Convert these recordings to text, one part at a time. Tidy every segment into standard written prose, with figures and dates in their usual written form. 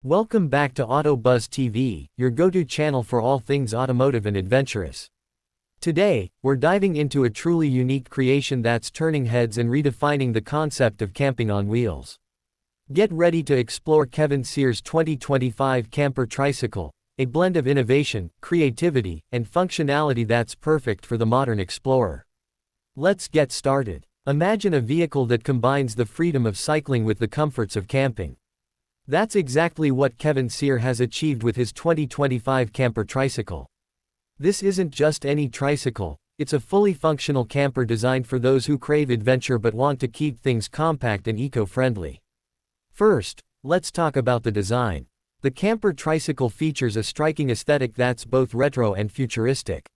Welcome back to AutoBuzz TV, your go-to channel for all things automotive and adventurous. Today, we're diving into a truly unique creation that's turning heads and redefining the concept of camping on wheels. Get ready to explore Kevin Cyr's 2025 Camper Tricycle, a blend of innovation, creativity, and functionality that's perfect for the modern explorer. Let's get started. Imagine a vehicle that combines the freedom of cycling with the comforts of camping. That's exactly what Kevin Cyr has achieved with his 2025 Camper Tricycle. This isn't just any tricycle, it's a fully functional camper designed for those who crave adventure but want to keep things compact and eco-friendly. First, let's talk about the design. The Camper Tricycle features a striking aesthetic that's both retro and futuristic.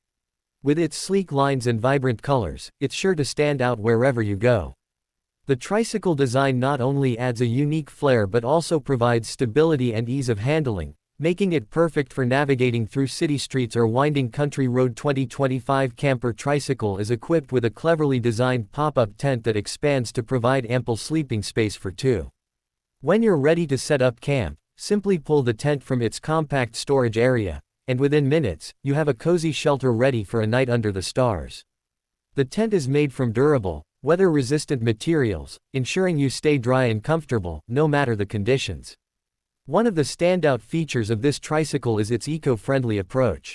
With its sleek lines and vibrant colors, it's sure to stand out wherever you go. The tricycle design not only adds a unique flair but also provides stability and ease of handling, making it perfect for navigating through city streets or winding country road. 2025 Camper Tricycle is equipped with a cleverly designed pop-up tent that expands to provide ample sleeping space for two. When you're ready to set up camp, simply pull the tent from its compact storage area, and within minutes, you have a cozy shelter ready for a night under the stars. The tent is made from durable, weather-resistant materials, ensuring you stay dry and comfortable, no matter the conditions. One of the standout features of this tricycle is its eco-friendly approach.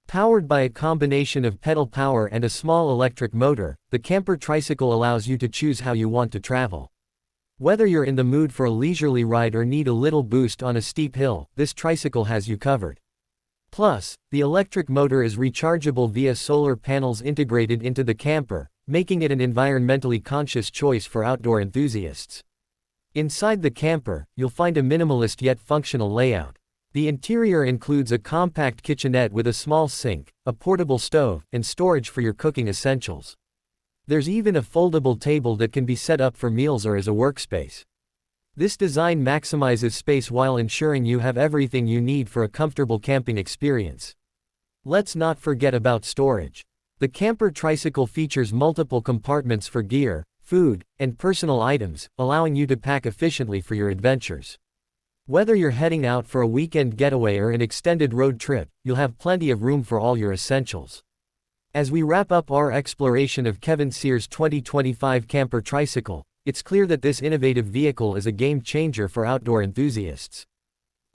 Powered by a combination of pedal power and a small electric motor, the Camper Tricycle allows you to choose how you want to travel. Whether you're in the mood for a leisurely ride or need a little boost on a steep hill, this tricycle has you covered. Plus, the electric motor is rechargeable via solar panels integrated into the camper, making it an environmentally conscious choice for outdoor enthusiasts. Inside the camper, you'll find a minimalist yet functional layout. The interior includes a compact kitchenette with a small sink, a portable stove, and storage for your cooking essentials. There's even a foldable table that can be set up for meals or as a workspace. This design maximizes space while ensuring you have everything you need for a comfortable camping experience. Let's not forget about storage. The Camper Tricycle features multiple compartments for gear, food, and personal items, allowing you to pack efficiently for your adventures. Whether you're heading out for a weekend getaway or an extended road trip, you'll have plenty of room for all your essentials. As we wrap up our exploration of Kevin Cyr's 2025 Camper Tricycle, it's clear that this innovative vehicle is a game-changer for outdoor enthusiasts.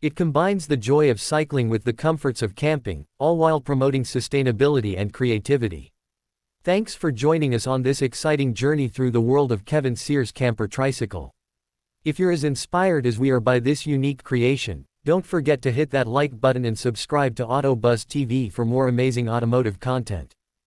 It combines the joy of cycling with the comforts of camping, all while promoting sustainability and creativity. Thanks for joining us on this exciting journey through the world of Kevin Cyr's Camper Tricycle. If you're as inspired as we are by this unique creation, don't forget to hit that like button and subscribe to AutoBuzz TV for more amazing automotive content.